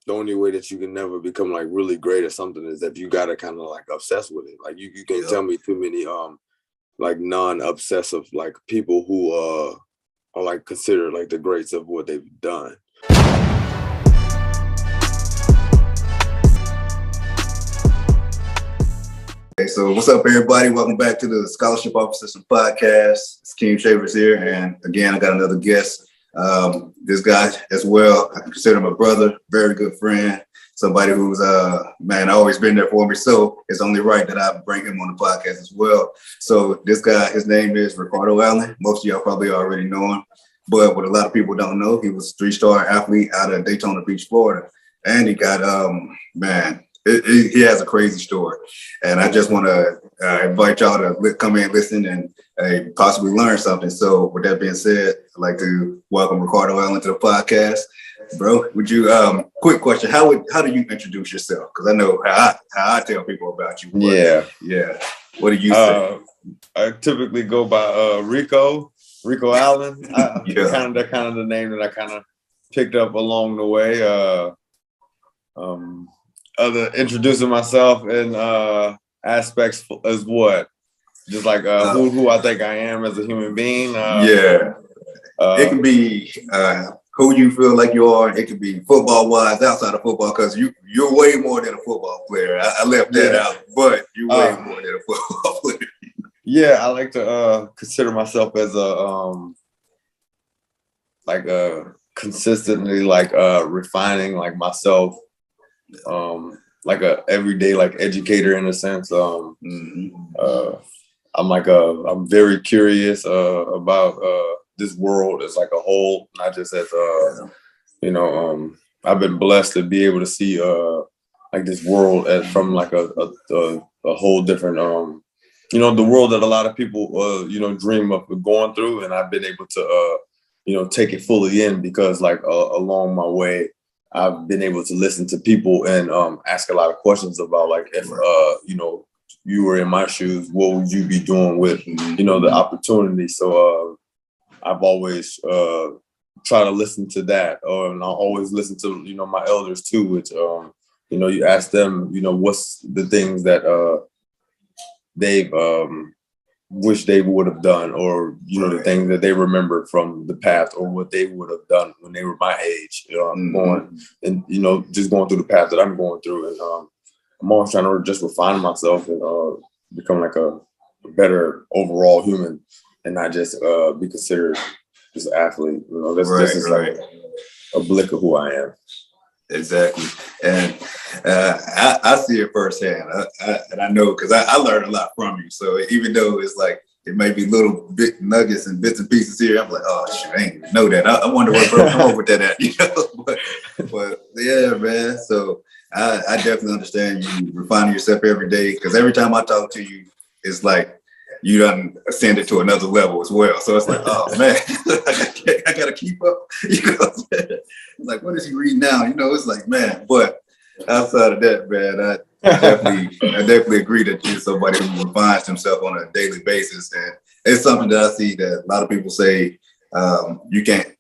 the only way that you can never become like really great at something is if you gotta kind of like obsess with it. Like you can't tell me too many like non-obsessive like people who are like considered like the greats of what they've done. Okay, so what's up, everybody? Welcome back to the Scholarship Officers Podcast. It's Keem Shavers here, and again, I got another guest. This guy as well, I consider him a brother, very good friend, somebody who's always been there for me. So it's only right that I bring him on the podcast as well. So this guy, his name is Ricardo Allen. Most of y'all probably already know him, but what a lot of people don't know, he was a 3-star athlete out of Daytona Beach, Florida, and he got he has a crazy story, and I just want to invite y'all to come in, listen, and possibly learn something. So with that being said, I'd like to welcome Ricardo Allen to the podcast. Bro, would you, quick question, how do you introduce yourself? Because I know how I tell people about you. Yeah. What do you say? I typically go by Rico Allen. That kind of the name that I kind of picked up along the way. Other introducing myself in aspects as what? Just like who I think I am as a human being. It can be who you feel like you are. It could be football-wise, outside of football, because you're way more than a football player. I left that out, but you're way more than a football player. Yeah, I like to consider myself as consistently refining like myself. Like a everyday like educator in a sense. I'm very curious about this world as like a whole, not just as I've been blessed to be able to see like this world from like a whole different the world that a lot of people dream of going through, and I've been able to take it fully in because like along my way I've been able to listen to people and ask a lot of questions about like if you were in my shoes, what would you be doing with the opportunity? So I've always try to listen to that, and I always listen to my elders too, which you ask them what's the things that they've wish they would have done, or the things that they remember from the past, or what they would have done when they were my age. Going and just going through the path that I'm going through, and I'm always trying to just refine myself and become like a better overall human, and not just be considered just an athlete. This is like a blick of who I am. Exactly. And I see it firsthand. And I know because I learned a lot from you. So even though it's like it may be little bit nuggets and bits and pieces here, I'm like, oh shit, I ain't even know that. I wonder where bro come up with that at, but yeah, man. So I definitely understand you refining yourself every day, because every time I talk to you, it's like you done ascended to another level as well. So it's like, oh man, I gotta keep up. It's like, what is he reading now? It's like, man. But outside of that, man, I definitely agree that you're somebody who refines himself on a daily basis, and it's something that I see that a lot of people say you can't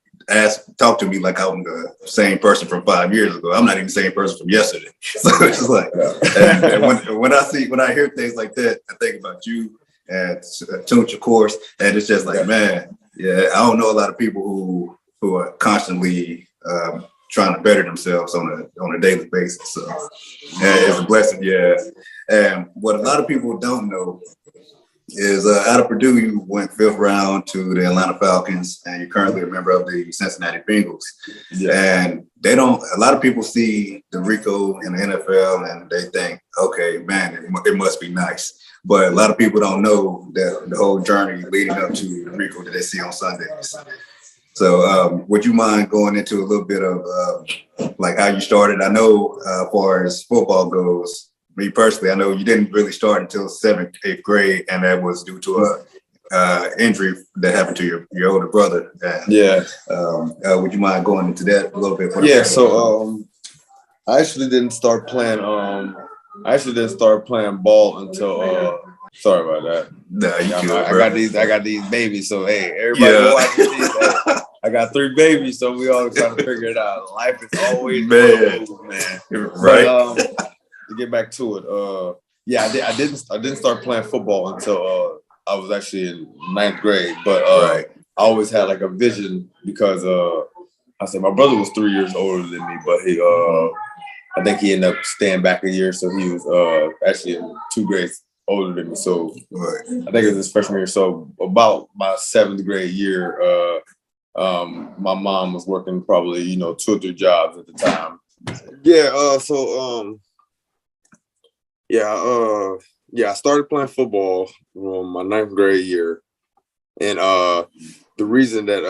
talk to me like I'm the same person from 5 years ago. I'm not even the same person from yesterday. So it's just like, and when I hear things like that, I think about you and Tunch, of course, and it's just like, man, yeah, I don't know a lot of people who are constantly trying to better themselves on a daily basis. So it's a blessing, yeah. And what a lot of people don't know is out of Purdue, you went 5th round to the Atlanta Falcons, and you're currently a member of the Cincinnati Bengals. Yeah. And a lot of people see the Rico in the NFL and they think, okay, man, it must be nice. But a lot of people don't know that the whole journey leading up to the Rico that they see on Sundays. So would you mind going into a little bit of like how you started? I know as far as football goes, me personally, I know you didn't really start until 7th, 8th grade, and that was due to a injury that happened to your older brother. And, would you mind going into that a little bit? So I actually didn't start playing. Ball until. Sorry about that. No, I got these babies. So hey, everybody watching these. I got 3 babies, so we always trying to figure it out. Life is always man. Right. But, to get back to it, yeah, I didn't start playing football until I was actually in 9th grade. But right. I always had like a vision because I said my brother was 3 years older than me, but he I think he ended up staying back a year, so he was actually in 2 grades older than me. So right. I think it was his freshman year. So about my 7th grade year, my mom was working probably 2 or 3 jobs at the time. Yeah. I started playing football my 9th grade year, and the reason that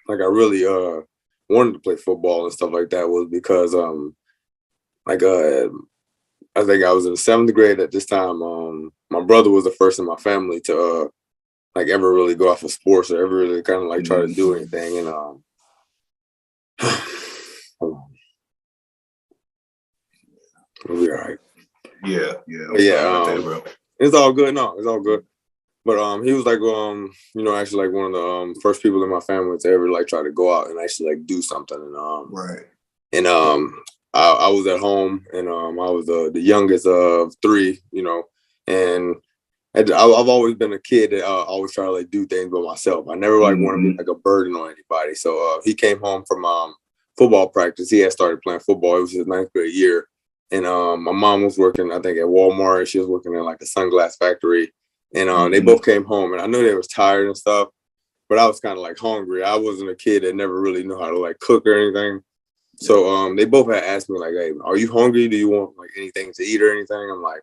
I really wanted to play football and stuff like that was because I think I was in 7th grade at this time. My brother was the first in my family to ever really go off of sports or ever really kind of try to do anything. And we'll be all right. Yeah. It's all good. No, it's all good. But he was actually one of the first people in my family to ever try to go out and actually do something. And right. And I was at home, and I was the youngest of 3, and I've always been a kid that always try to do things by myself. I never want to be a burden on anybody. So he came home from football practice. He had started playing football. It was his 9th grade year, and my mom was working, I think, at Walmart, and she was working in a sunglass factory. And they both came home, and I knew they was tired and stuff, but I was kind of hungry. I wasn't a kid that never really knew how to cook or anything. So they both had asked me hey, are you hungry? Do you want anything to eat or anything? I'm like,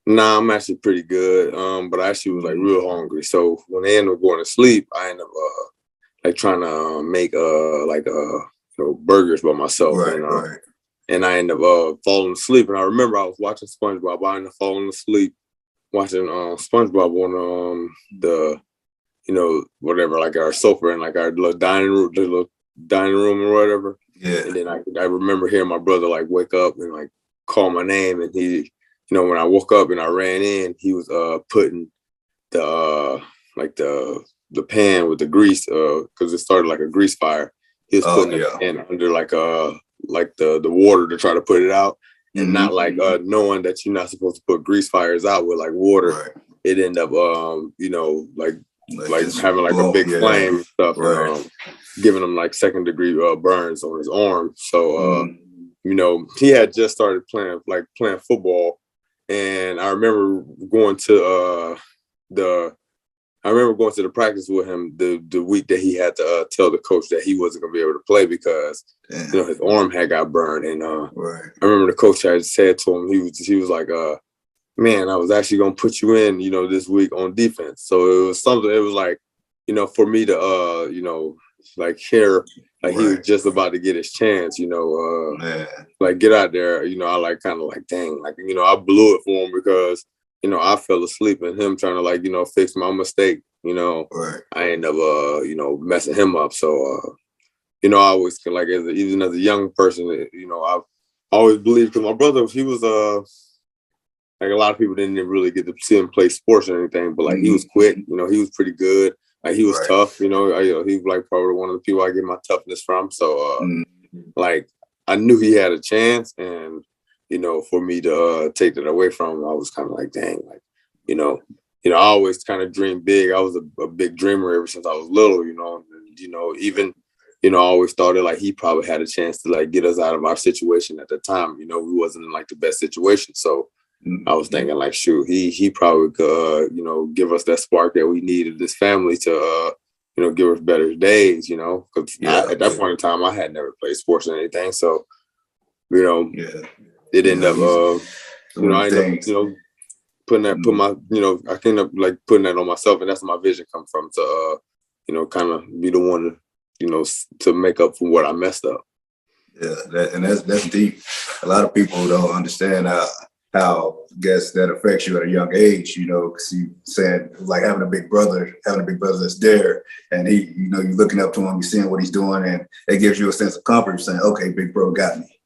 nah, I'm actually pretty good. But I actually was real hungry. So when they ended up going to sleep, I ended up trying to make burgers by myself. Right. And I ended up falling asleep. And I remember I was watching SpongeBob. I ended up falling asleep watching SpongeBob on the whatever, our sofa in our little dining room or whatever. Yeah. And then I remember hearing my brother wake up and call my name, and he, when I woke up and I ran in, he was putting the the pan with the grease because it started a grease fire. He was putting the pan under the water to try to put it out, and not knowing that you're not supposed to put grease fires out with water. Right. It ended up having a big flame and stuff, right. And giving him 2nd degree burns on his arm. So he had just started playing football, and I remember going to the practice with him the week that he had to tell the coach that he wasn't gonna be able to play because his arm had got burned. And right. I remember the coach had said to him, he was like, man, I was actually gonna put you in, this week on defense. So it was something. It was for me to hear he was just about to get his chance, get out there. I kind of dang, I blew it for him because I fell asleep and him trying to fix my mistake. Right. I ended up messing him up. So I always even as a young person, I've always believed, because my brother, he was a lot of people didn't really get to see him play sports or anything, but he was quick. He was pretty good. He was tough. He was probably one of the people I get my toughness from. So I knew he had a chance, and for me to take that away from him, I was kind of dang, I always kind of dreamed big. I was a big dreamer ever since I was little. Even I always thought that he probably had a chance to get us out of our situation at the time. We wasn't in the best situation, so. I was thinking shoot, he probably could, give us that spark that we needed this family to, give us better days, because at that point in time, I had never played sports or anything. So, it ended up, I ended up, putting that on myself, and that's where my vision come from to, kind of be the one to make up for what I messed up. Yeah, that's deep. A lot of people don't understand how I guess that affects you at a young age, because you said having a big brother that's there, and he, you're looking up to him, you're seeing what he's doing, and it gives you a sense of comfort, saying, okay, big bro got me.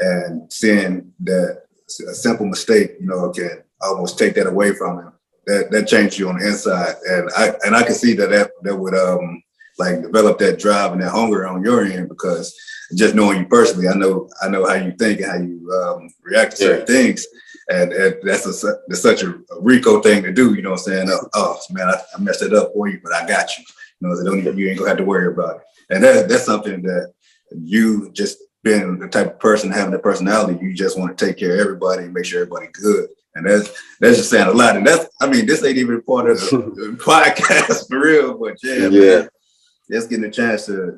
And seeing that a simple mistake, can almost take that away from him. That changed you on the inside, and I can see that would like develop that drive and that hunger on your end, because just knowing you personally, I know how you think and how you react to certain things. And that's such a Rico thing to do, you know what I'm saying? Oh man, I messed it up for you, but I got you. You know, so you ain't gonna have to worry about it. And that's something that you just being the type of person, having the personality, you just want to take care of everybody and make sure everybody good. And that's just saying a lot. And this ain't even part of the podcast for real, but man, just getting a chance to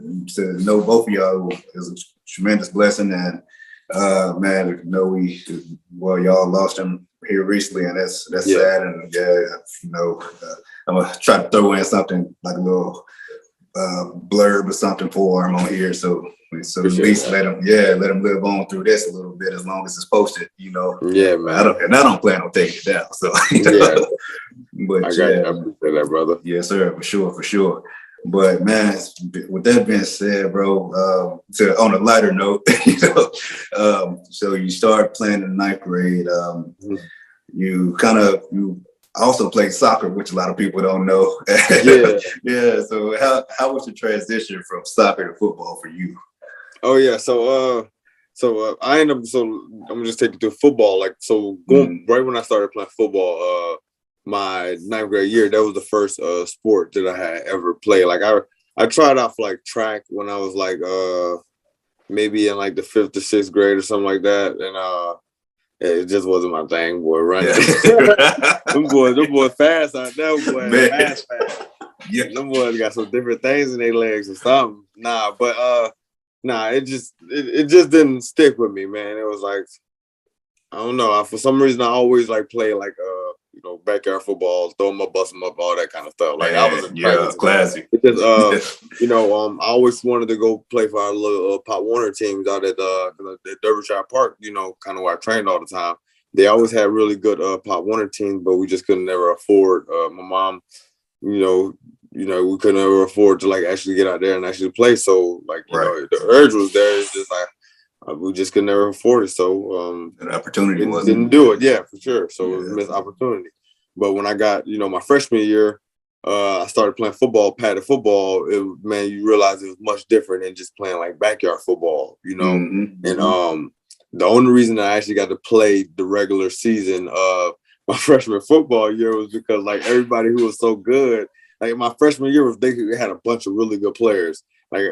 know both of y'all is a tremendous blessing. And man, y'all lost him here recently, and that's sad. And I'm gonna try to throw in something like a little blurb or something for him on here, so at least let him live on through this a little bit, as long as it's posted, you know. Yeah, man. I don't plan on taking it down. So but I appreciate that, brother. Yes, sir, for sure. But man, with that being said, bro, on a lighter note, so you start playing in the 9th grade. You also played soccer, which a lot of people don't know. So how was the transition from soccer to football for you? Oh yeah, so I ended up. So I'm gonna just take you through football. Like, so going right when I started playing football, my 9th grade year, that was the first sport that I had ever played. Like I tried out for like track when I was like maybe in like the 5th or 6th grade or something like that, and it just wasn't my thing, boy. Running, them boys fast out there, boy. Fast. Yeah, them boys got some different things in their legs or something. It just didn't stick with me, man. It was like, I don't know. For some reason, I always like play like backyard football, throw them up, bust them up, all that kind of stuff. Like, I was classic. It just I always wanted to go play for our little Pop Warner teams out at Derbyshire Park. You know, kind of where I trained all the time. They always had really good Pop Warner teams, but we just couldn't never afford. My mom, we couldn't ever afford to like actually get out there and actually play. So like, the urge was there. It's just like we just could never afford it. So an opportunity didn't do it. Yeah, for sure. So it was a missed opportunity. But when I got, my freshman year, I started playing football, padded football. You realize it was much different than just playing like backyard football, And the only reason I actually got to play the regular season of my freshman football year was because like everybody who was so good, like my freshman year, they had a bunch of really good players. Like,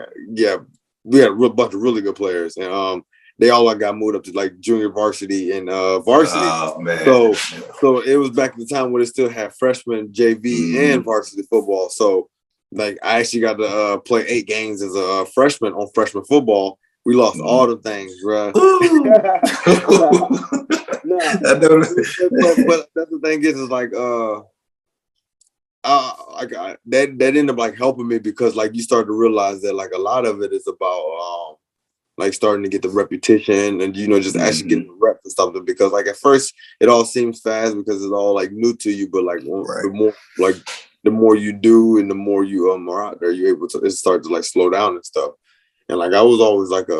we had a bunch of really good players, and they all got moved up to like junior varsity and varsity. Oh man! So it was back at the time when it still had freshman, JV, and varsity football. So like I actually got to play 8 games as a freshman on freshman football. We lost all the things, bro. But that's the thing is like that ended up like helping me, because like you start to realize that like a lot of it is about like starting to get the repetition and just actually getting the reps and stuff, because like at first it all seems fast because it's all like new to you, but like the more you do and the more you are out there, you're able to, it starts to like slow down and stuff. And like I was always like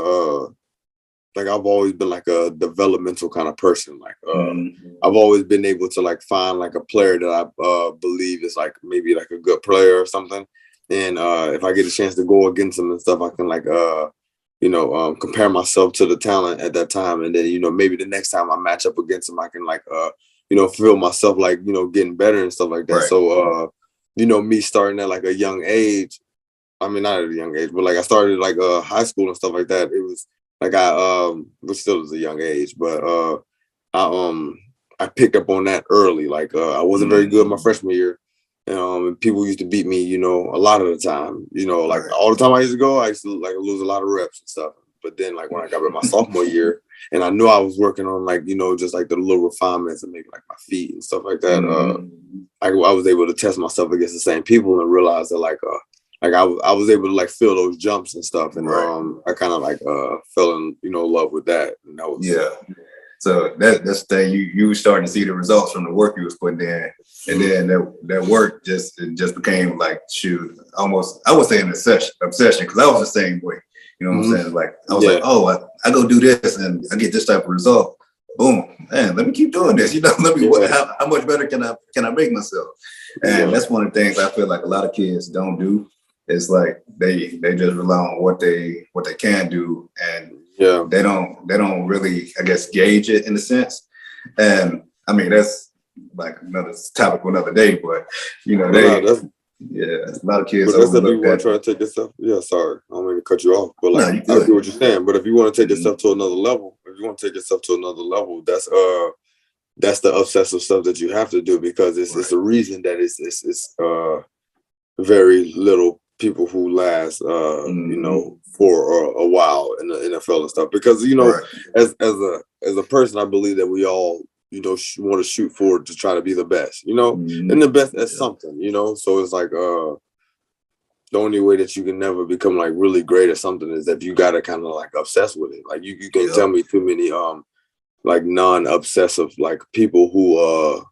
I've always been like a developmental kind of person. Like I've always been able to like find like a player that I believe is like maybe like a good player or something. And if I get a chance to go against them and stuff, I can like compare myself to the talent at that time. And then, maybe the next time I match up against them, I can like feel myself like, getting better and stuff like that. Right. So me starting at like a young age, I mean, not at a young age, but like I started like high school and stuff like that. It was like which still is a young age, but I picked up on that early. Like I wasn't very good my freshman year, and people used to beat me, a lot of the time. Like all the time I used to go, I used to like lose a lot of reps and stuff. But then like when I got my sophomore year, and I knew I was working on like just like the little refinements and maybe like my feet and stuff like that. I was able to test myself against the same people and realize that like I was able to like feel those jumps and stuff, and I kind of like fell in love with that, and that was So that's the thing. You were starting to see the results from the work you was putting in, and then that work just became like almost, I would say an obsession, because I was the same way. You know what I'm saying? Like I was like, oh, I go do this and I get this type of result. Boom, man, let me keep doing this. Let me how much better can I make myself? And that's one of the things I feel like a lot of kids don't do. it's like they just rely on what they can do, and they don't really, I guess, gauge it in a sense. And I mean, that's like another topic for another day, but a lot of kids But that's if you overlook want that. to try to take yourself. Yeah, sorry, I don't mean to cut you off, but like No, you I good. get what you're saying. But if you want to take yourself to another level, that's the obsessive stuff that you have to do, because it's a reason that it's very little people who last for a while in the NFL and stuff, because as a person, I believe that we all want to shoot forward to try to be the best, and the best at something, so it's like the only way that you can never become like really great at something is that you got to kind of like obsess with it. Like you can't tell me too many like non-obsessive like people who are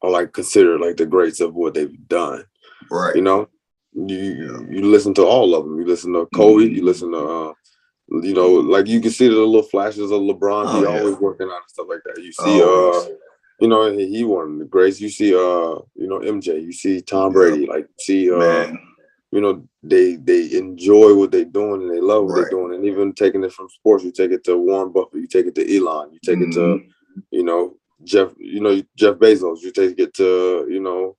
like considered like the greats of what they've done. Right. You listen to all of them. You listen to Kobe. You listen to like you can see the little flashes of LeBron. He always working out and stuff like that. You see he one of the greats. You see MJ. You see Tom Brady. Like see they enjoy what they're doing and they love what they're doing. And even taking it from sports, you take it to Warren Buffett, you take it to Elon, you take it to Jeff Bezos, you take it to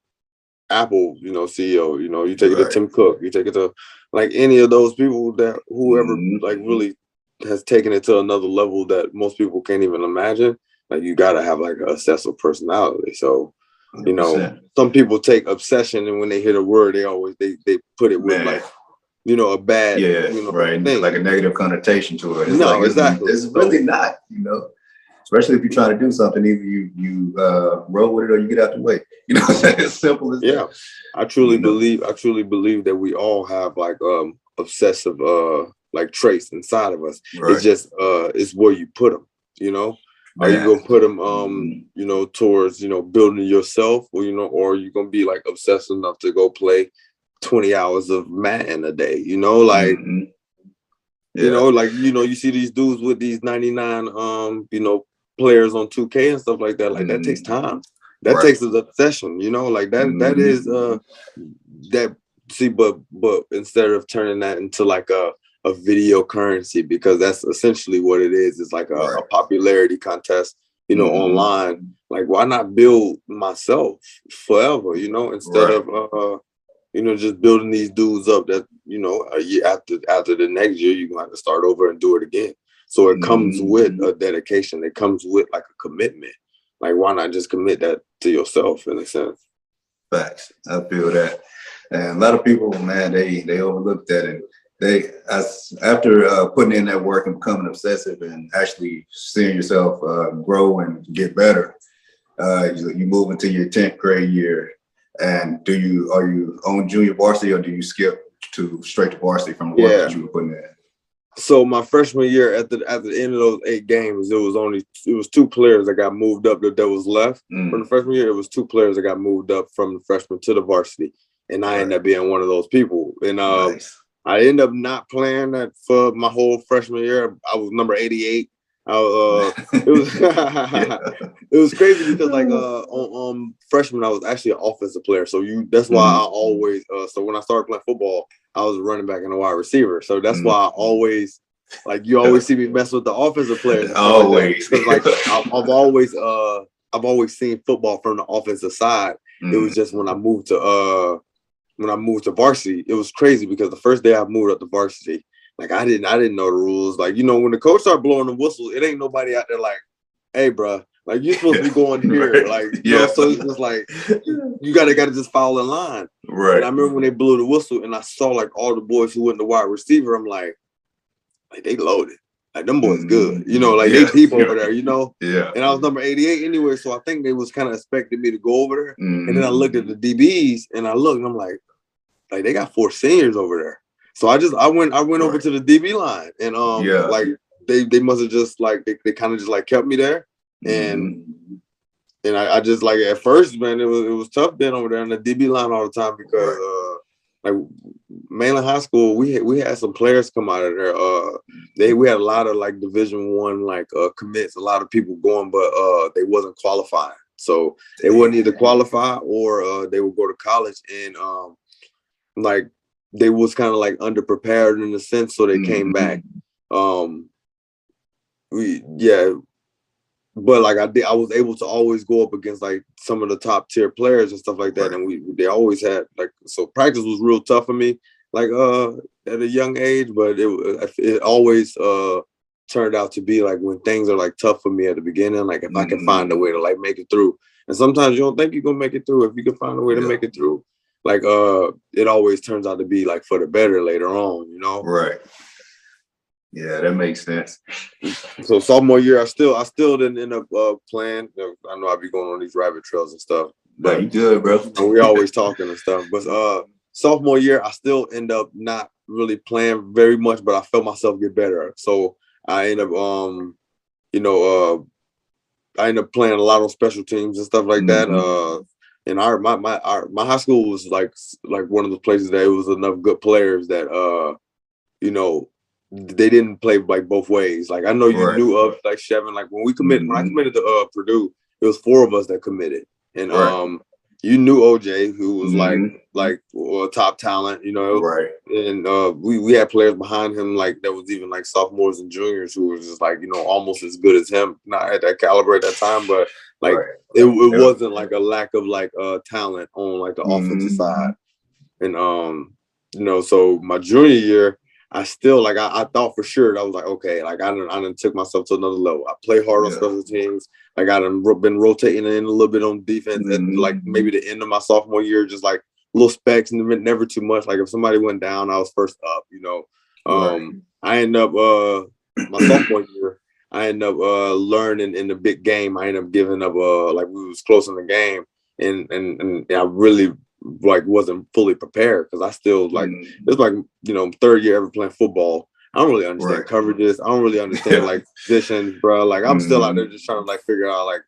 Apple, CEO, you take it to Tim Cook, you take it to like any of those people that whoever like really has taken it to another level that most people can't even imagine. Like you gotta have like an obsessive personality. So 100%. Some people take obsession, and when they hear the word, they always they put it with like a bad thing. Like a negative connotation to it. It's no, exactly. It's really not, especially if you try to do something, either you roll with it or you get out the way. It's simple as that. I truly believe that we all have like obsessive like traits inside of us. It's just it's where you put them. Are you gonna put them towards building yourself, or or are you gonna be like obsessed enough to go play 20 hours of Madden a day? Like you see these dudes with these 99 players on 2K and stuff like that. Like that takes time. That takes an obsession. Like that. That is that. See, but instead of turning that into like a video currency, because that's essentially what it is. It's like a popularity contest, online. Like, why not build myself forever, instead of, just building these dudes up that, a year after the next year, you're going to have to start over and do it again. So it comes with a dedication. It comes with like a commitment. Like, why not just commit that to yourself in a sense? Facts. I feel that. And a lot of people, man, they overlook that. And after putting in that work and becoming obsessive and actually seeing yourself grow and get better, you move into your 10th grade year. And are you on junior varsity, or do you skip straight to varsity from the work that you were putting in? So my freshman year, at the end of those 8 games, it was 2 players that got moved up that was left. From the freshman year, it was 2 players that got moved up from the freshman to the varsity. And I ended up being one of those people. And I ended up not playing that for my whole freshman year. I was number 88. It was crazy because like on freshman I was actually an offensive player. So that's why I always so when I started playing football, I was a running back and a wide receiver. So that's why I always like you always see me mess with the offensive players. Always. Like I've always seen football from the offensive side. It was just when I moved to varsity, it was crazy because the first day I moved up to varsity, like I didn't know the rules. Like, when the coach started blowing the whistle, it ain't nobody out there like, hey, bro, like you're supposed to be going here. Like, so it's just like, you gotta just follow the line. Right. And I remember when they blew the whistle and I saw like all the boys who went to wide receiver, I'm like they loaded. Like them boys good. They deep over there, Yeah. And I was number 88 anyway, so I think they was kind of expecting me to go over there. And then I looked at the DBs and I looked and I'm like they got 4 seniors over there. So I went over to the DB line and like they must have just like they kind of just like kept me there. And I just like at first, man, it was tough being over there in the DB line all the time because like mainland high school, we had some players come out of there. We had a lot of like Division I like commits, a lot of people going, but they wasn't qualifying. So they wouldn't either qualify or they would go to college and like they was kind of like underprepared in a sense, so they came back. But like I was able to always go up against like some of the top tier players and stuff like that, and they always had like, so practice was real tough for me, like at a young age, but it always turned out to be like when things are like tough for me at the beginning, like if I can find a way to like make it through, and sometimes you don't think you're gonna make it through, if you can find a way to make it through, like it always turns out to be like for the better later on, you know. Right. Yeah, that makes sense. So sophomore year, I still didn't end up playing. I know I'd be going on these rabbit trails and stuff. But you good, bro. We always talking and stuff. But sophomore year, I still end up not really playing very much, but I felt myself get better. So I end up, I end up playing a lot on special teams and stuff like that. And my high school was like one of the places that it was enough good players that they didn't play like both ways. Like I know you knew of like Chevin. Like when I committed to Purdue, it was 4 of us that committed, and you knew OJ, who was like top talent, you know. Right. And we had players behind him like that was even like sophomores and juniors who was just like, you know, almost as good as him. Not at that caliber at that time, but like it wasn't like a lack of like talent on like the offensive side. And so my junior year, I still like I thought for sure that I was like, okay, like I done took myself to another level. I play hard on special teams. Like I done been rotating in a little bit on defense and like maybe the end of my sophomore year, just like little specks and never too much. Like if somebody went down, I was first up, you know. I end up my sophomore year, I end up learning in the big game. I end up giving up like we was close in the game and I really like wasn't fully prepared because I still like it's like, you know, third year ever playing football. I don't really understand coverages. I don't really understand like positions, bro. Like I'm still out there just trying to like figure out like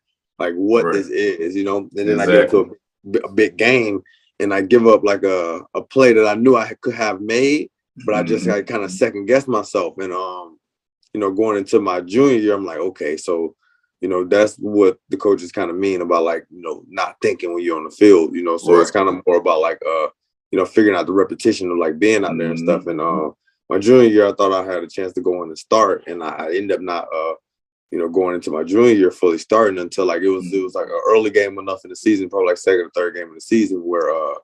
what this is, you know. And then I get to a big game and I give up like a play that I knew I could have made, but I just like kind of second guessed myself. And you know, going into my junior year, I'm like, okay, so you know, that's what the coaches kind of mean about like, you know, not thinking when you're on the field, you know. So it's kind of more about like you know, figuring out the repetition of like being out there and stuff. And my junior year, I thought I had a chance to go in and start, and I ended up not you know, going into my junior year fully starting until like it was like an early game enough in the season, probably like second or third game of the season, where a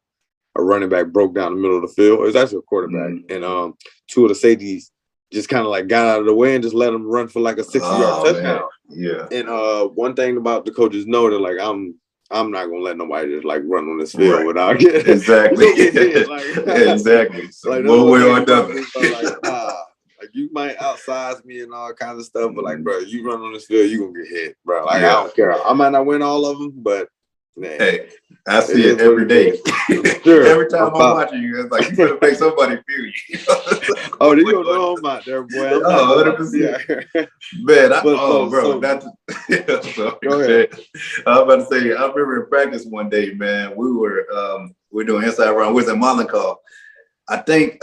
running back broke down the middle of the field. It was actually a quarterback, and 2 of the safeties just kind of like got out of the way and just let him run for like a 60-yard touchdown. Yeah. And one thing about the coaches know that like I'm not gonna let nobody just like run on this field without getting exactly. Exactly. So like, one way or another. Like you might outsize me and all kinds of stuff, but like, bro, you run on this field, you gonna get hit, bro. Like I don't care. I might not win all of them, but man, hey, I see it every day. Sure. Every time I'm watching you, it's like you gotta make somebody feel you. Oh, you don't know I'm out there, boy. 100%. Man, bro. Go ahead. I was about to say, I remember in practice one day, man, we were doing inside run. We was at Monaco. I think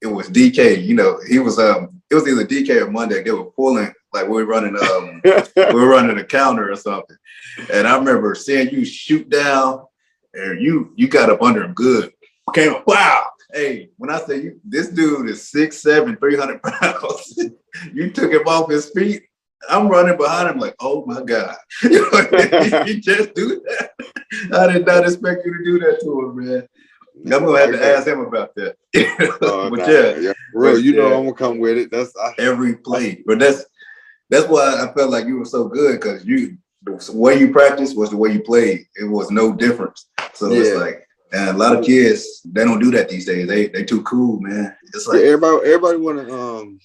it was DK. You know, he was it was either DK or Monday. They were pulling like we were running a counter or something. And I remember seeing you shoot down, and you got up under him good. Came up, wow. Hey, when I say this dude is 6'7", 300 pounds, you took him off his feet. I'm running behind him like, oh my God. You just do that. I did not expect you to do that to him, man. I'm gonna have to ask him about that. But bro, you know I'm gonna come with it. That's every play. But that's why I felt like you were so good, because the way you practiced was the way you played. It was no difference. So it's like, and a lot of kids, they don't do that these days. They too cool, man. It's like everybody wanna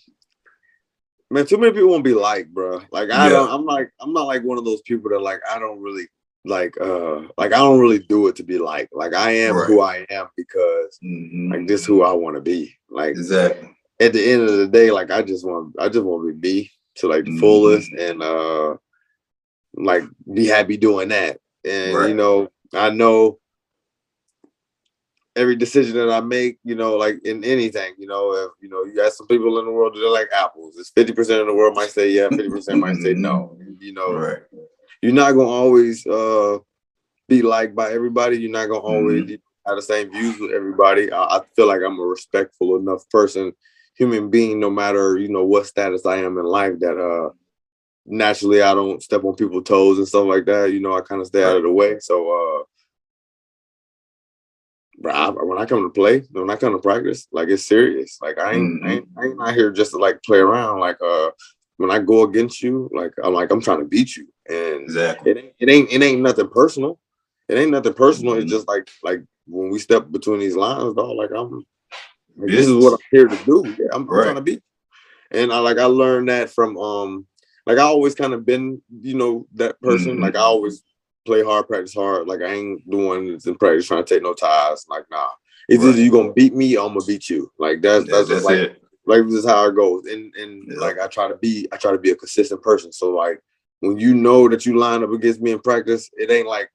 man, too many people won't be like, bro. Like I'm not like one of those people that like I don't really like I don't really do it to be like I am who I am because like this is who I want to be. Like exactly. At the end of the day, like I just want to be to like the fullest and like be happy doing that. And you know, I know every decision that I make, you know, like in anything, you know, if you know, you got some people in the world that are like apples. It's 50% of the world might say yeah, 50% might say no. You know, you're not gonna always be liked by everybody. You're not gonna always have the same views with everybody. I feel like I'm a respectful enough person, human being, no matter, what status I am in life, that naturally I don't step on people's toes and stuff like that. I kind of stay out of the way. So when I come to play, when I come to practice, like, it's serious. Like, I ain't out here just to like play around. Like, when I go against you, like, I'm trying to beat you, and it ain't nothing personal. It ain't nothing personal. It's just like when we step between these lines, dog. Like, this is what I'm here to do. Yeah, I'm trying to beat you. And I learned that from like, I always kind of been that person. Like, I always play hard, practice hard. Like, I ain't doing this in practice trying to take no ties. Like, nah. It's either you gonna beat me or I'm gonna beat you. Like, that's just like it. Like, this is how it goes. And like, I try to be a consistent person. So, like, when you know that you line up against me in practice, it ain't like,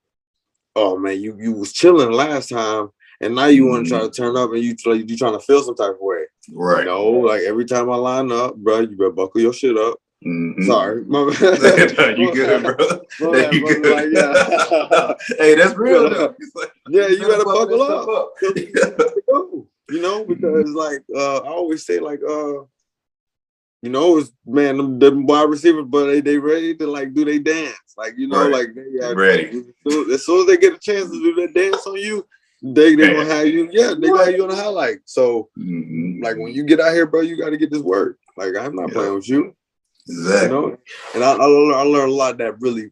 oh man, you was chilling last time and now you want to try to turn up and you trying to feel some type of way. Right. Like, every time I line up, bro, you better buckle your shit up. Sorry, my bad. You good, bro? Hey, you good. Like, yeah. Hey, that's real though. Like, yeah, you better buckle up. Because like I always say, like, it's, man, them wide receivers, but they ready to like do they dance, like, like they ready. As soon as they get a chance to do that dance on you, they gonna have you. Yeah, they gonna have you on the highlight. So like, when you get out here, bro, you got to get this work. Like, I'm not playing with you. Exactly. And I learned a lot that really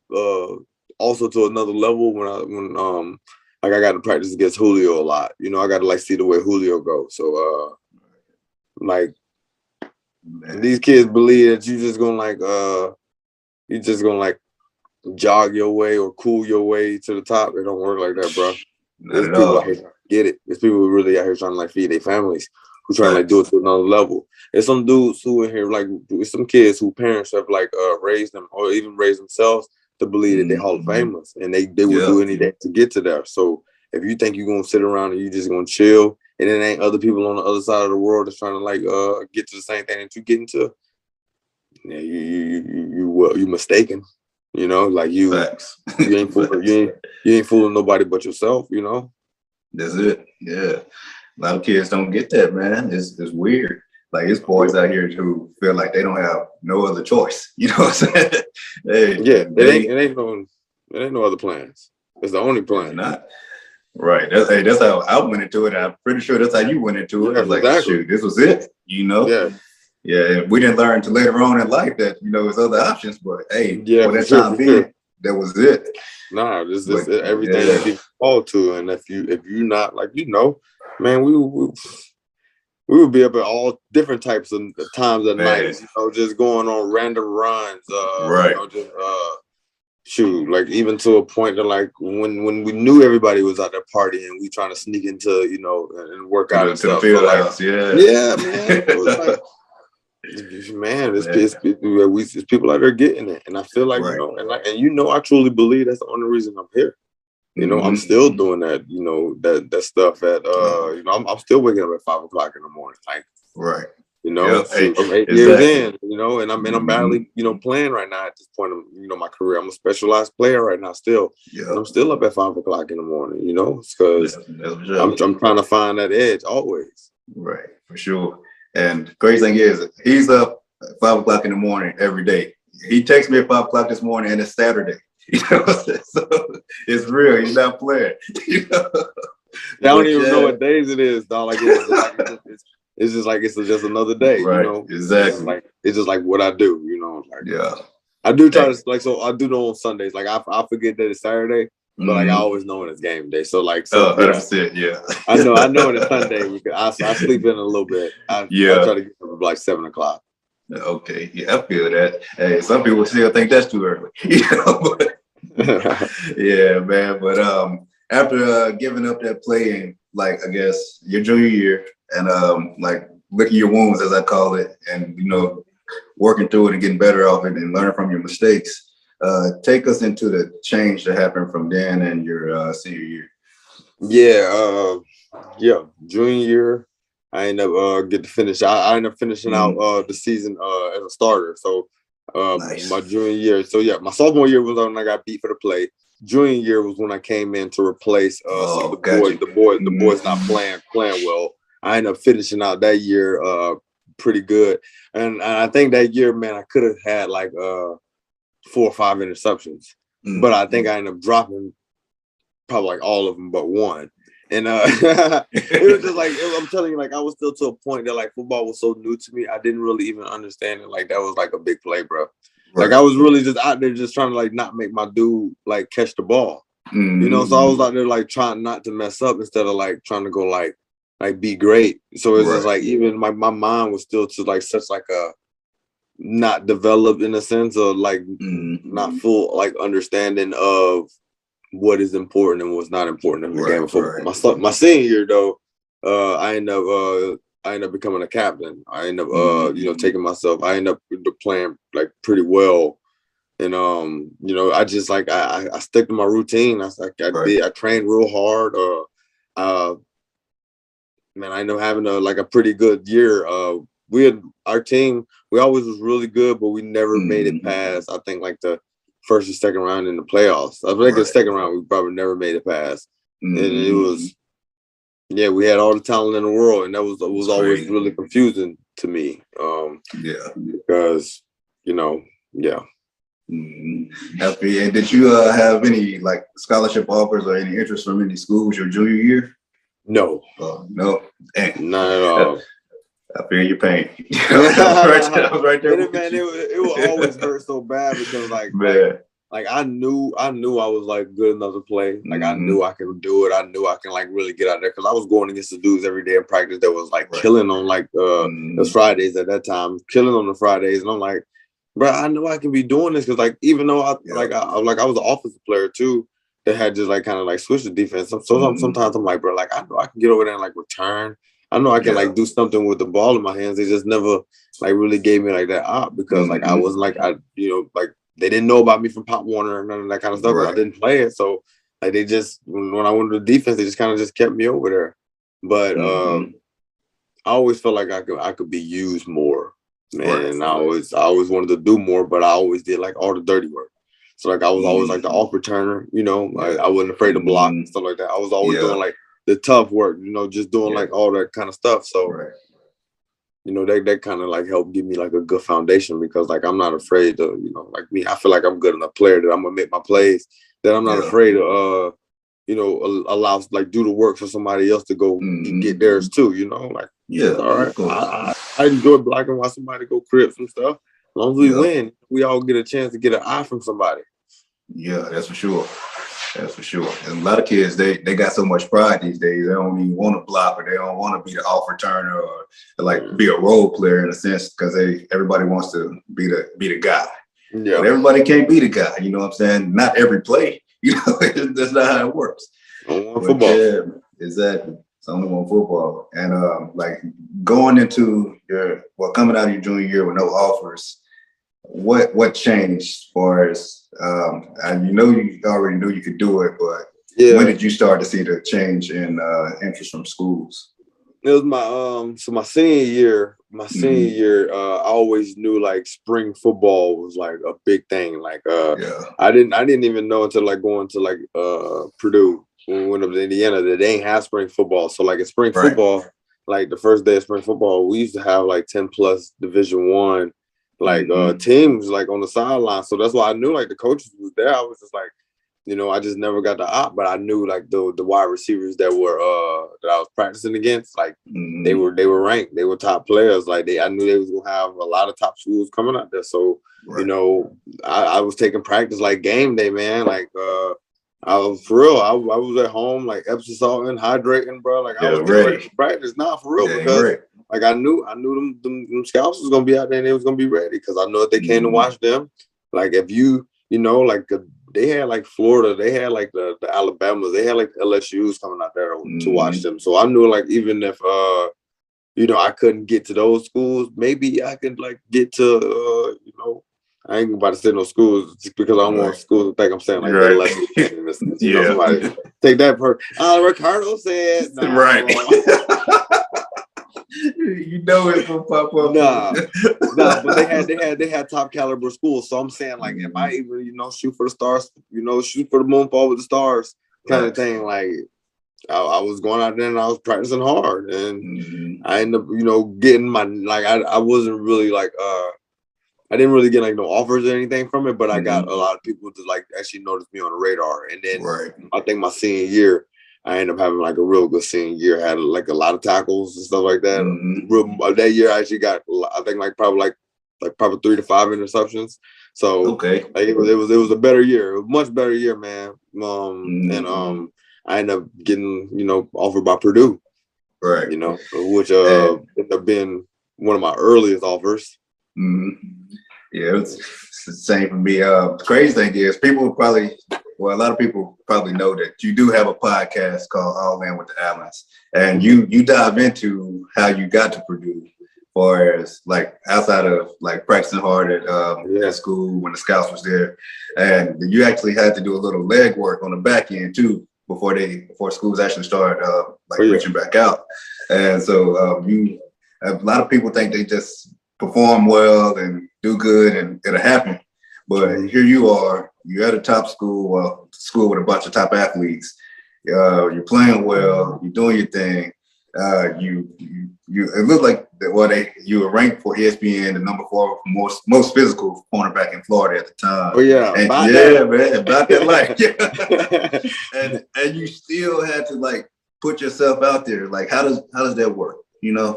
also to another level when like, I got to practice against Julio a lot. I got to like see the way Julio goes. So like, these kids believe that you just gonna jog your way or cool your way to the top. It don't work like that, bro. There's people out here trying to get it. There's people who really out here trying to like feed their families, who trying to like do it to another level. There's some dudes who in here, like, some kids who parents have like raised them or even raised themselves to believe that they're Hall of Famers, and they will do anything to get to there. So if you think you're gonna sit around and you just gonna chill, and it ain't other people on the other side of the world that's trying to like get to the same thing that you getting to, yeah, you mistaken. Like, you ain't fooling nobody but yourself. That's it. Yeah, a lot of kids don't get that, man. It's weird. Like, it's boys out here who feel like they don't have no other choice. You know what I'm saying? Hey, it ain't no other plans. It's the only plan. Not right. That's how I went into it. I'm pretty sure that's how you went into it. Yeah, I was like, shoot, this was it. Yeah. We didn't learn until later on in life that there's other options. But hey, for that time being, that was it. Nah, this everything that you fall to, and if you not like, man, we would be up at all different types of times of nights, just going on random runs, shoot, like, even to a point that, like, when we knew everybody was out there partying, we trying to sneak into, and work out and stuff. To the field house, yeah, man. It was like, man, it's people out there getting it, and I feel like, I truly believe that's the only reason I'm here. I'm still doing that, that stuff at I'm still waking up at 5 o'clock in the morning, like, I'm 8 years in, and I'm barely, playing right now at this point of, my career. I'm a specialized player right now still, and I'm still up at 5 o'clock in the morning, because I'm trying to find that edge always. Right, for sure. And the crazy thing is, he's up at 5 o'clock in the morning every day. He texts me at 5 o'clock this morning, and it's Saturday. So it's real. He's not playing. I don't even know what days it is, dog. Like, it's just another day. Right. Exactly. It's just like what I do. I do try to, like, so I do know on Sundays. Like, I forget that it's Saturday, but like, I always know when it's game day. So like, that's it. Yeah. I know when it's Sunday because I sleep in a little bit. I try to get up at like 7 o'clock. Okay, yeah, I feel that. Hey, some people still think that's too early. Yeah, man. But after giving up that playing, like, I guess your junior year, and like licking your wounds, as I call it, and working through it and getting better off it and learning from your mistakes. Take us into the change that happened from then and your senior year. Junior year, I ended up get to finish. I ended up finishing out the season as a starter. So nice. My junior year. So my sophomore year was when I got beat for the play. junior year was when I came in to replace some of the boys not playing well. I ended up finishing out that year pretty good, and I think that year, man, I could have had like 4 or 5 interceptions, but I think I ended up dropping probably like all of them but one. And it was just like, I'm telling you, like I was still to a point that like football was so new to me, I didn't really even understand it. Like that was like a big play, bro. Like I was really just out there just trying to like not make my dude like catch the ball, you know. So I was out there like trying not to mess up instead of like trying to go like be great. So it's just like even my mind was still to like such like a not developed in a sense of like not full like understanding of what is important and what's not important in the game of football. My senior year though, I end up becoming a captain. I end up taking myself. I end up playing like pretty well, and I just like I stick to my routine. I trained real hard. Man, I end up having a pretty good year. Our team. We always was really good, but we never made it past. I think like the first or second round in the playoffs. I think the second round we probably never made it past, and it was. Yeah, we had all the talent in the world, and that was always really confusing to me. Because Happy. And did you have any like scholarship offers or any interest from any schools your junior year? No. No. Not at all. I feel your pain. I was right there. Man, it would always hurt so bad because like I knew I was like good enough to play. Like I knew I could do it. I knew I can like really get out there because I was going against the dudes every day in practice that was like killing on like the Fridays at that time, killing on the Fridays, and I'm like, bro, I know I can be doing this because like even though I was an offensive player too that had just like kind of like switched the defense. So sometimes I'm like, bro, like I know I can get over there and like return. I know I can like do something with the ball in my hands. They just never like really gave me like that op because like I wasn't like like. They didn't know about me from Pop Warner and none of that kind of stuff. But I didn't play it, so like they just when I went to the defense, they just kind of just kept me over there. But I always felt like I could be used more, man. And I always wanted to do more, but I always did like all the dirty work. So like I was always like the off returner, like I wasn't afraid to block and stuff like that. I was always doing like the tough work, just doing like all that kind of stuff. So. That kind of like helped give me like a good foundation because like I'm not afraid to, like me, I feel like I'm good enough player that I'm gonna make my plays, that I'm not afraid to allow like do the work for somebody else to go get theirs too, like all right. I enjoy blocking while somebody go crib some stuff. As long as we win, we all get a chance to get an eye from somebody. Yeah, that's for sure. That's for sure. And a lot of kids, they got so much pride these days. They don't even want to block or they don't want to be the off returner or like be a role player in a sense because everybody wants to be the guy. Yeah. But everybody can't be the guy. You know what I'm saying? Not every play. That's not how it works. Football. Yeah, exactly. It's only one football. And like going into coming out of your junior year with no offers, what changed as far as and you already knew you could do it, but when did you start to see the change in interest from schools? It was my senior year. I always knew like spring football was like a big thing. Like I didn't even know until like going to like Purdue when we went up to Indiana that they ain't have spring football. So like in spring football, like the first day of spring football, we used to have like 10 plus Division I like teams like on the sideline. So that's why I knew like the coaches was there. I was just like, I just never got the op, but I knew like the wide receivers that were that I was practicing against, like they were ranked. They were top players. Like I knew they was gonna have a lot of top schools coming out there. So I was taking practice like game day, man. Like I was for real. I was at home like Epsom salting, hydrating, bro. Like I was ready for practice now for real because like I knew them scouts was gonna be out there and they was gonna be ready because I know if they came to watch them. Like if like they had like Florida, they had like the Alabamas, they had like LSU's coming out there to watch them. So I knew like even if I couldn't get to those schools, maybe I could like get to I ain't about to say no schools just because I don't want schools to think I'm saying like somebody take that per Ricardo said You know it's gonna pop up. Nah, but they had top caliber schools. So I'm saying, like, am I even, shoot for the stars, shoot for the moon, fall with the stars kind of thing. Like, I was going out there and I was practicing hard, and I ended up, getting my, like, I wasn't really like, I didn't really get like no offers or anything from it, but I got a lot of people to like actually notice me on the radar. And then I think my senior year, I ended up having like a real good senior year. I had like a lot of tackles and stuff like that. That year I actually got, I think probably 3 to 5 interceptions. So like it was a better year, a much better year, man. And I ended up getting, offered by Purdue, which ended up being one of my earliest offers. Yeah, it's the same for me. The crazy thing is a lot of people probably know that you do have a podcast called All In with the Allens, and you dive into how you got to Purdue, far as like outside of like practicing hard at school when the scouts was there, and you actually had to do a little leg work on the back end too before schools actually started reaching back out. And so a lot of people think they just perform well and do good and it'll happen. But here you are, you're at a top school, school with a bunch of top athletes. You're playing well, you're doing your thing. It looked like you were ranked for ESPN the number 4 most physical cornerback in Florida at the time. Oh yeah, about that life. and you still had to like put yourself out there. Like how does that work? Yeah.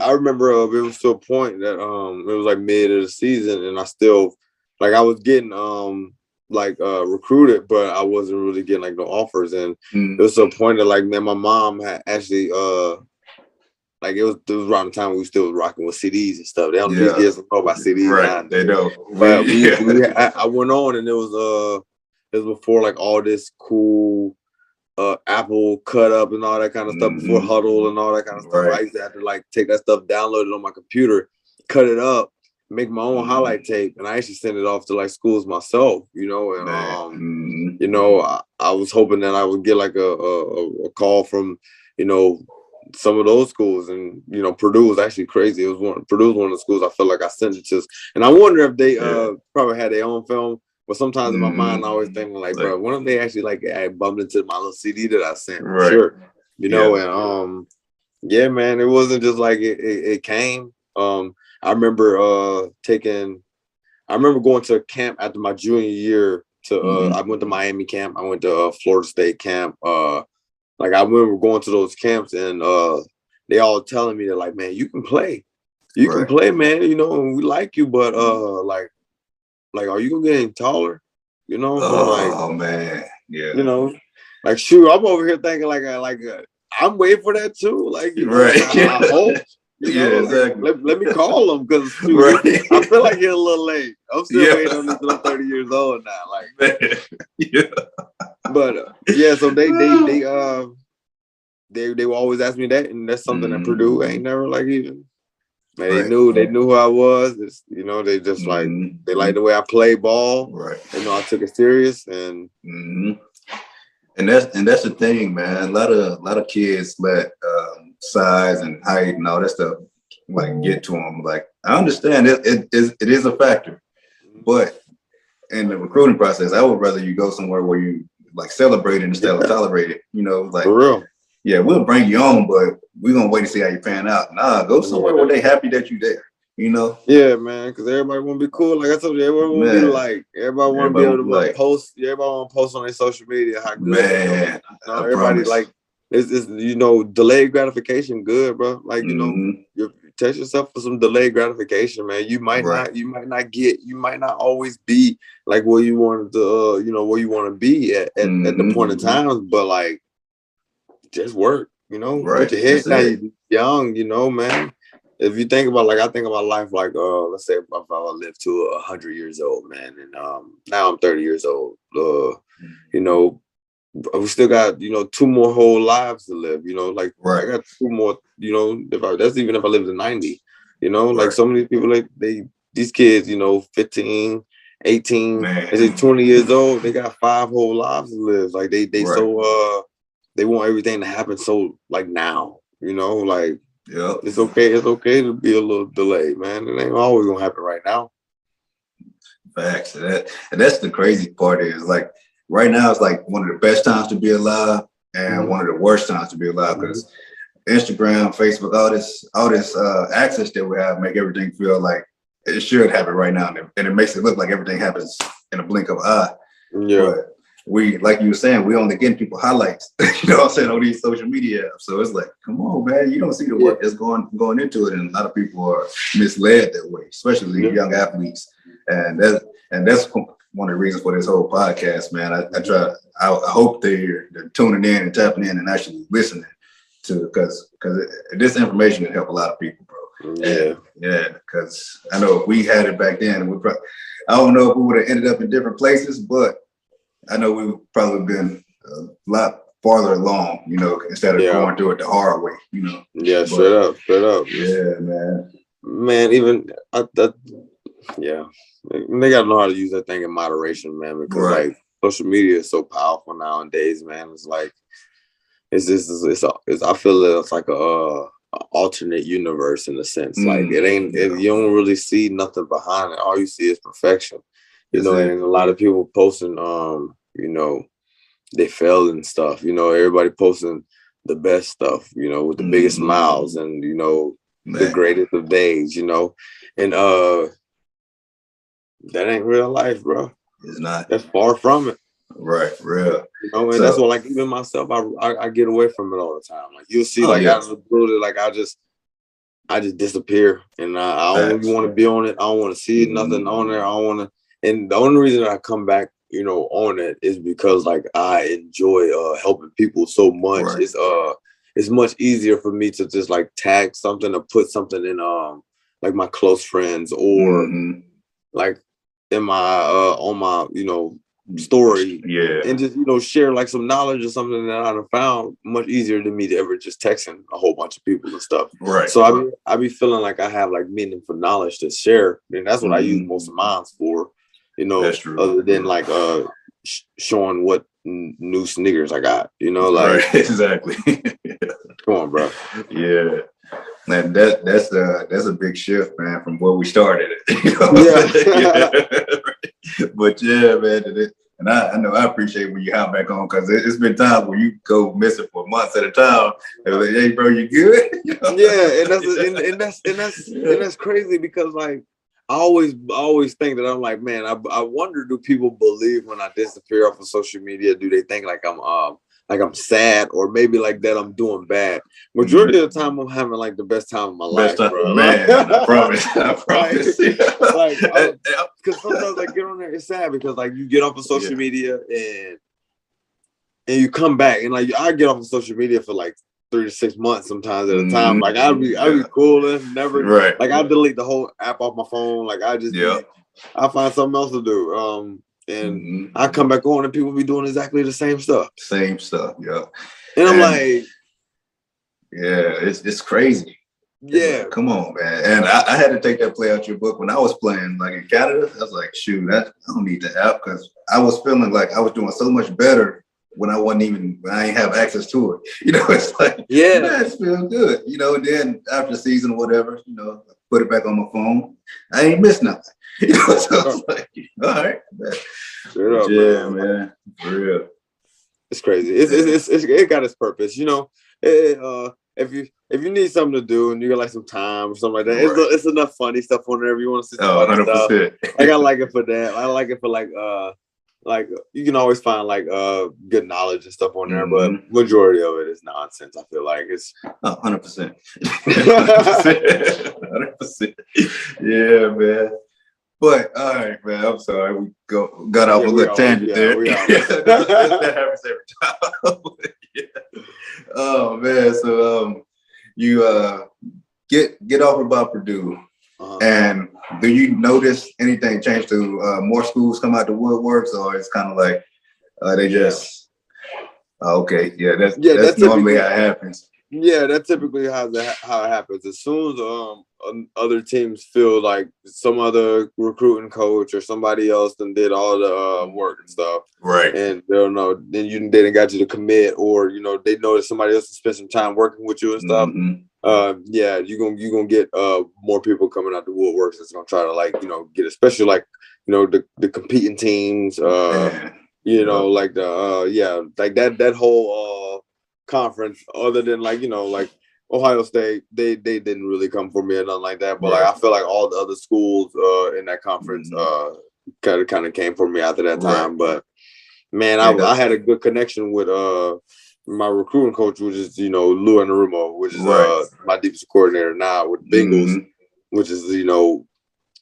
I remember it was to a point that it was like mid of the season, and I still I was getting recruited, but I wasn't really getting like no offers. And it was to a point that like, man, my mom had actually it was around the time we still was rocking with CDs and stuff. They don't these kids don't know about CDs. Right, they don't. But I went on, and it was before like all this cool Apple cut up and all that kind of stuff, before Huddle and all that kind of stuff. I used to have to like take that stuff, download it on my computer, cut it up, make my own highlight tape, and I actually sent it off to like schools myself, and I was hoping that I would get like a call from some of those schools. And Purdue was actually crazy. Purdue was one of the schools I felt like I sent it to, and I wonder if they probably had their own film. But sometimes in my mind, I always think like, bro, why don't they actually like bumped into my little CD that I sent? Right. Sure, and yeah, man, it wasn't just like it came. I remember going to a camp after my junior year. I went to Miami camp. I went to Florida State camp. I remember going to those camps, and they all telling me that like, man, you can play, man. And we like you, but are you gonna get any taller? Oh man, yeah. Shoot, I'm over here thinking I'm waiting for that too. I hope. Exactly. Let me call them, because I feel like it's a little late. I'm still waiting on this until I'm 30 years old now. But so they will always ask me that, and that's something that Purdue ain't never even. Man, they knew who I was. They just they like the way I play ball. Right. They know I took it serious, and and that's the thing, man. A lot of kids let size and height and all that stuff get to them. Like, I understand it is a factor, but in the recruiting process, I would rather you go somewhere where you celebrate it instead of tolerate it. For real. Yeah, we'll bring you on, but we're gonna wait to see how you pan out. Nah, go somewhere where they happy that you there. Yeah, man, because everybody want to be cool. Like I told you, everyone want to be everybody want to be able to post. Everybody want to post on their social media how good they are. Everybody it's delayed gratification good, bro. You test yourself for some delayed gratification, man. You might not always be like where you wanted to, where you want to be at the point of time, but just work, put your head down. You're young, man. If you think about I think about life let's say if I live to 100 years old, man, and now I'm 30 years old. We still got 2 more whole lives to live. I got 2 more. That's even if I live to 90. So many people these kids, 15, 18, they 20 years old. They got 5 whole lives to live. They want everything to happen so now. You know, like Yep. it's okay. It's okay to be a little delayed, man. It ain't always gonna happen right now. Facts. And that's the crazy part is like right now it's like one of the best times to be alive and one of the worst times to be alive because Instagram, Facebook, all this access that we have make everything feel like it should happen right now, and it makes it look like everything happens in a blink of an eye. Yeah. But we, like you were saying, we only getting people highlights, you know what I'm saying, on these social media apps. So it's like, come on, man, you don't see the work that's going into it, and a lot of people are misled that way, especially young athletes. And that's one of the reasons for this whole podcast, man. I hope they're tuning in and tapping in and actually listening to because this information can help a lot of people, bro. Yeah, because I know if we had it back then, I don't know if we would have ended up in different places, but I know we would probably been a lot farther along, you know, instead of going through it the hard way, you know. Yeah, straight up. Yeah, man. Man, even they gotta know how to use that thing in moderation, man, because like social media is so powerful nowadays, man. It's like I feel that it's like a alternate universe in a sense. Like you don't really see nothing behind it. All you see is perfection. You know, and a lot of people posting you know, they failed and stuff. You know, everybody posting the best stuff, you know, with the biggest smiles and, you know, the greatest of days, you know. And that ain't real life, bro. It's not. That's far from it. Right, real. You know, and that's what, like, even myself, I get away from it all the time. Like, you'll see, out of the blue, like, I just disappear, and I don't even want to be on it. I don't want to see nothing on there. I don't want to. And the only reason I come back, you know, on it is because, like, I enjoy helping people so much. Right. It's much easier for me to just like tag something or put something in like my close friends or like in my on my, you know, story, and just, you know, share like some knowledge or something that I've found much easier than me to ever just texting a whole bunch of people and stuff. Right. So I be feeling like I have like meaningful knowledge to share, and that's what I use most of mine for. You know, other than like showing what new sneakers I got. You know, like exactly. Come on, bro. Yeah. Man, that's a big shift, man, from where we started. You know But yeah, man, and I know I appreciate when you hop back on because it's been times where you go missing for months at a time. And like, hey, bro, you good? You know? Yeah, and that's crazy because like I always think that I'm like, man, I wonder, do people believe when I disappear off of social media? Do they think like I'm sad, or maybe like that I'm doing bad? Majority of the time, I'm having like the best time of my life, bro. Man, I promise. Because sometimes I get on there, it's sad because like you get off of social media and you come back, and like I get off of social media for like 3 to 6 months sometimes at a time. Like I'd be cool and never like I delete the whole app off my phone. Like I just I find something else to do. And I come back on and people be doing exactly the same stuff. Yeah. And I'm like, it's crazy. Yeah. Like, come on, man. And I had to take that play out your book when I was playing like in Canada. I was like, shoot, I don't need the app because I was feeling like I was doing so much better when I ain't have access to it. You know, it's like, man, it feels good. You know, and then after the season or whatever, you know, I put it back on my phone. I ain't missed nothing. You know, so I was like, all right, man. Man, for real. It's crazy. It got its purpose. You know, if you need something to do and you got like some time or something like that, it's enough funny stuff on there if you want to see some funny 100%. Stuff. Like I like it for that. I like it for like you can always find like good knowledge and stuff on there, but majority of it is nonsense. I feel like it's 100%. 100%. Yeah, man. But all right, man. I'm sorry. We got off a little tangent there. That happens every time. Oh man. So you get off about Purdue. And do you notice anything change to more schools come out the woodworks, or it's kind of like they just that's normally how it happens? Yeah, that's typically how it happens. As soon as other teams feel like some other recruiting coach or somebody else done did all the work and stuff, right? And they don't know, then they didn't got you to commit, or they know that somebody else has spent some time working with you and stuff. Yeah, you're gonna get more people coming out the woodworks that's gonna try to get, especially the competing teams. Like that whole conference, other than Ohio State, they didn't really come for me or nothing like that. But I feel like all the other schools in that conference kind of came for me after that time. But man, I had a good connection with my recruiting coach, which is Lou Anarumo, which is my defensive coordinator now with the Bengals, which is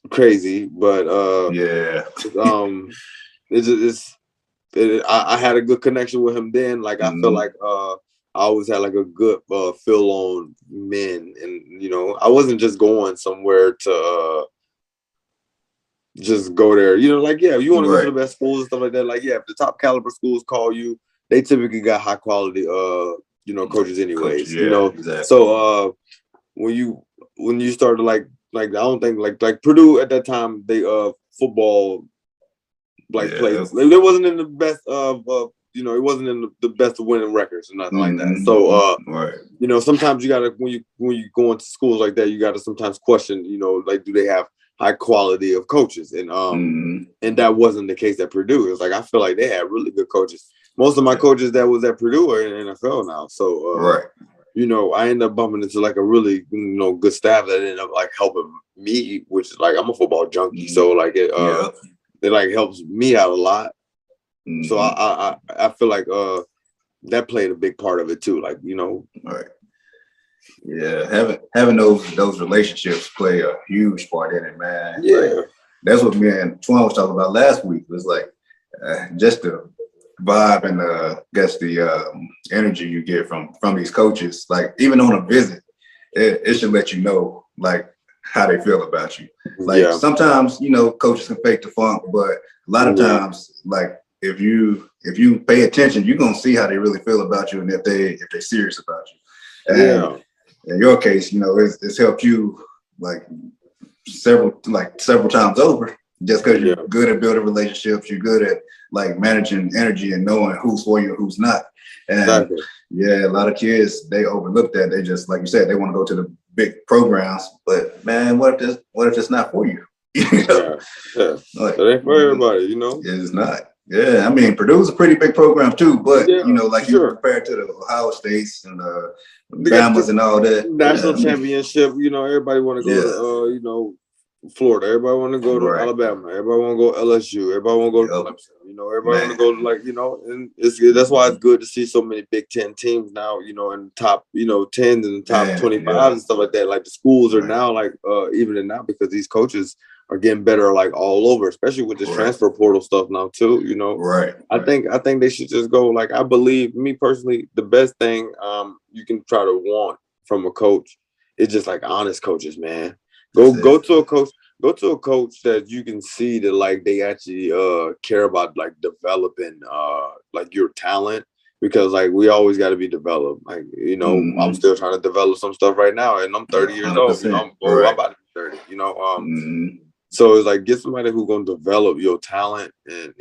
crazy. But I had a good connection with him then. I feel like I always had a good feel on men, and I wasn't just going somewhere to just go there. You want to go to the best schools and stuff like that. If the top caliber schools call you, they typically got high quality coaches anyways. Exactly. So when you started I don't think like Purdue at that time, they football played. It wasn't in the best of it wasn't in the best of winning records or nothing like that. So sometimes you gotta when you go into schools like that, you gotta sometimes question, do they have high quality of coaches? And and that wasn't the case at Purdue. It was I feel like they had really good coaches. Most of my coaches that was at Purdue are in the NFL now. So I ended up bumping into a really good staff that ended up helping me, which is I'm a football junkie. So it helps me out a lot. So I feel like that played a big part of it too. Yeah, having those relationships play a huge part in it, man. Yeah, that's what me and Twan was talking about last week. It was just the vibe and the energy you get from these coaches. Even on a visit, it should let you know how they feel about you. Sometimes coaches can fake the funk, but a lot of times if you pay attention, you're gonna see how they really feel about you and if they're serious about you. And in your case, it's helped you several times over, just because you're good at building relationships, you're good at managing energy and knowing who's for you and who's not. And a lot of kids, they overlook that. They just, like you said, they want to go to the big programs, but man, what if it's not for you? It ain't for everybody, It's not. Yeah, I mean, Purdue's a pretty big program too, but you compared to the Ohio States and the Bamas and all that national championship, everybody want to go to Florida, everybody want to go to Alabama, everybody want to go to LSU, everybody want to go to Clemson, everybody want to go to and that's why it's good to see so many Big Ten teams now, in the top 10s and the top 25s and stuff like that. The schools are now evening out because these coaches are getting better all over, especially with this transfer portal stuff now too. I think they should just go. I believe, me personally, the best thing you can try to want from a coach is just honest coaches, man. Go to a coach that you can see that they actually care about developing your talent, because we always got to be developed. I'm still trying to develop some stuff right now, and I'm 30 years old. I'm about to be 30. So it's get somebody who's gonna develop your talent and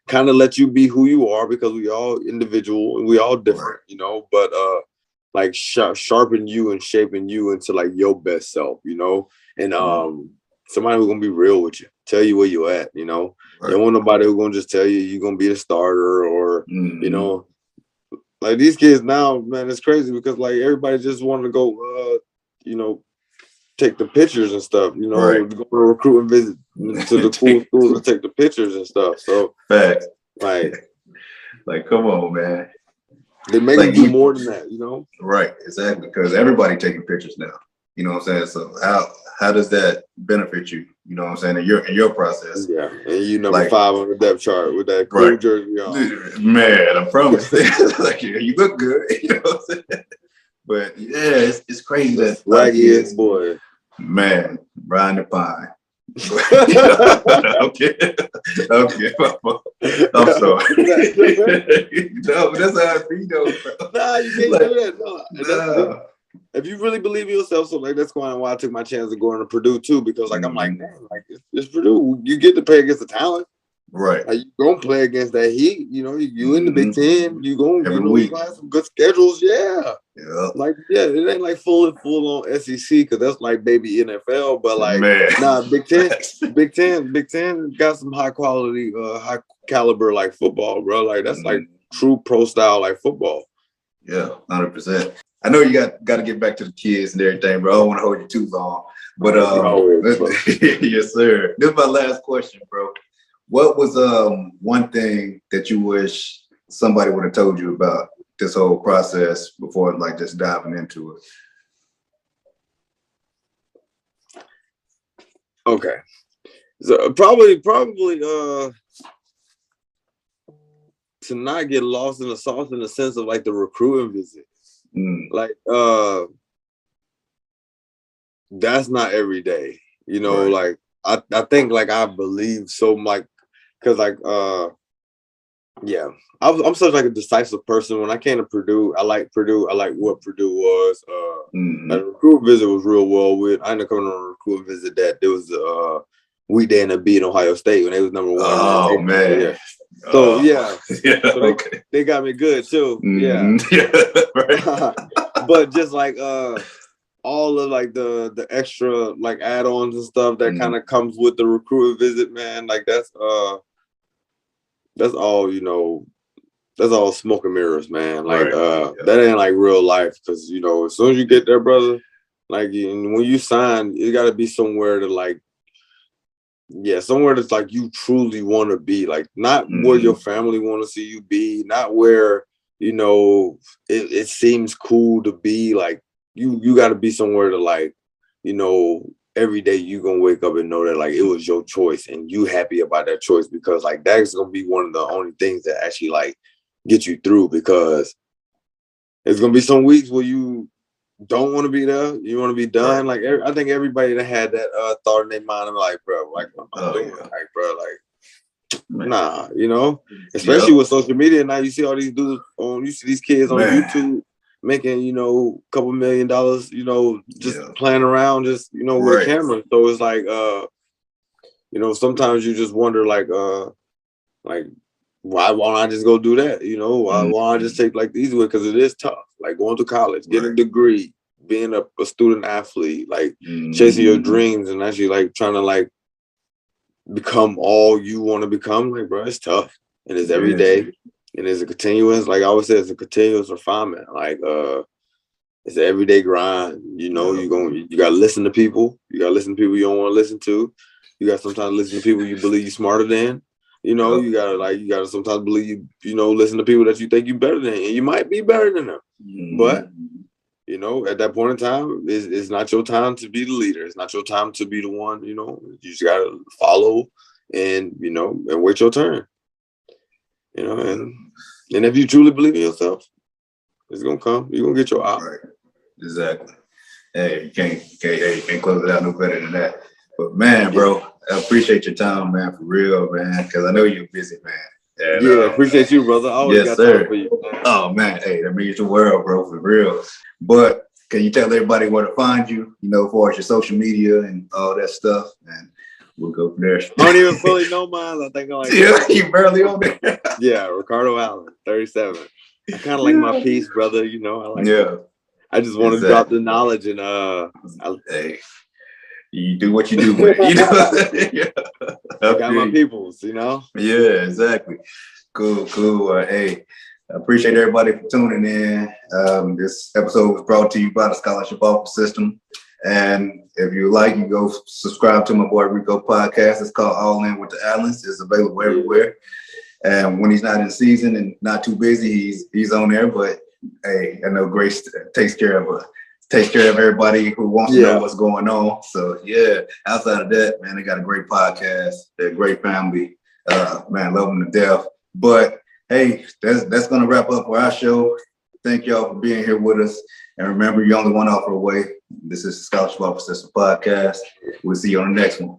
kind of let you be who you are, because we all individual and we all different, but sharpen you and shaping you into your best self, and somebody who's gonna be real with you, tell you where you at, You don't want nobody who's gonna just tell you you're gonna be the starter, or these kids now, man, it's crazy because everybody just want to go take the pictures and stuff, go to a recruiting visit to the cool schools and take the pictures and stuff. So facts. Come on, man. They make them do more than that, Right, exactly. Because everybody taking pictures now. You know what I'm saying? So how does that benefit you? You know what I'm saying? In your process. Yeah. And you number 5 on the depth chart with that cool jersey on. Man, I promise. You look good. You know what I'm saying? But it's crazy that swaggy boy. Man, Brian the Pine. Okay. I'm sorry. No, but that's how I feel, though. Nah, you can't do that. No. Nah. If you really believe in yourself, so like that's why I took my chance of going to Purdue too, because like I'm like, man, like it's Purdue. You get to play against the talent. Right. Like, you gonna play against that heat, you know, you in the Big Ten, you gonna you gonna have some good schedules, yeah. Like, yeah, it ain't like full on SEC, because that's like baby NFL, but like nah, Big Ten got some high quality, high caliber like football, bro. Like that's like true pro style like football. Yeah, 100%. I know you got to get back to the kids and everything, bro. I don't want to hold you too long, but yes, sir. This is my last question, bro. What was one thing that you wish somebody would have told you about this whole process before like just diving into it? Okay. So probably to not get lost in the sauce in the sense of like the recruiting visit. Like that's not every day, you know, like I think like I believe so much, because like yeah, I'm such like a decisive person. When I came to Purdue, I like what Purdue was. The recruit visit was real well with. I ended up coming on a recruit visit that there was weekday and a beat Ohio State when they was number 1. Oh man. Yeah. So so they got me good too. Yeah. But just like all of like the extra like add-ons and stuff that kind of comes with the recruit visit, man. Like that's all, you know, that's all smoke and mirrors, man. Like that ain't like real life, because you know, as soon as you get there, brother, like when you sign, it got to be somewhere to like, somewhere that's like you truly want to be, like not where your family want to see you be, not where, you know, it seems cool to be. Like you got to be somewhere to like, you know, every day you gonna wake up and know that like it was your choice and you happy about that choice, because like that's gonna be one of the only things that actually like get you through, because there's gonna be some weeks where you don't want to be there, you want to be done. Like I think everybody that had that thought in their mind, I'm like, bro, like what am I doing? Like, bro, like nah, you know, especially with social media now. You see all these dudes you see these kids on YouTube making, you know, a couple $1 million, you know, just playing around, just, you know, with a camera. So it's like, you know, sometimes you just wonder, like why won't I just go do that? You know, why won't I just take like these way? Because it is tough, like going to college, getting a degree, being a student athlete, like chasing your dreams and actually like trying to like become all you want to become. Like, bro, it's tough, and it's every day. And it's a continuous, like I always say, it's a continuous refinement. Like it's an everyday grind. You know, you gotta listen to people. You gotta listen to people you don't want to listen to. You gotta sometimes listen to people you believe you're smarter than. You know, you gotta sometimes believe you know, listen to people that you think you're better than, and you might be better than them. But you know, at that point in time, it's not your time to be the leader. It's not your time to be the one. You know, you just gotta follow and, you know, and wait your turn. You know, and if you truly believe in yourself, it's gonna come. You're gonna get your out. Right. Exactly. Hey, you can't close it out no better than that. But man, bro, I appreciate your time, man, for real, man, because I know you're busy, man. And, appreciate you, brother. I always got time for you, man. Oh man, hey, that means the world, bro, for real. But can you tell everybody where to find you, you know, as far as your social media and all that stuff? And we'll go from there. I don't even fully know mine. I think I'm like, you barely on there. Yeah, Ricardo Allen, 37. I kind of like my piece, brother. You know, I like I just want to drop the knowledge and hey, you do what you do with it. You know? I got my peoples, you know? Yeah, exactly. Cool. Hey, I appreciate everybody for tuning in. This episode was brought to you by the Scholarship Offer System. And if you like, you go subscribe to my boy Rico podcast. It's called All In with the Allens. It's available everywhere. And when he's not in season and not too busy, he's on there. But hey, I know Grace takes care of everybody who wants to know what's going on. So yeah, outside of that, man, they got a great podcast. They're a great family. Man, love them to death. But hey, that's gonna wrap up for our show. Thank y'all for being here with us. And remember, you're only one offer away. This is the Scholarship Offer System podcast. We'll see you on the next one.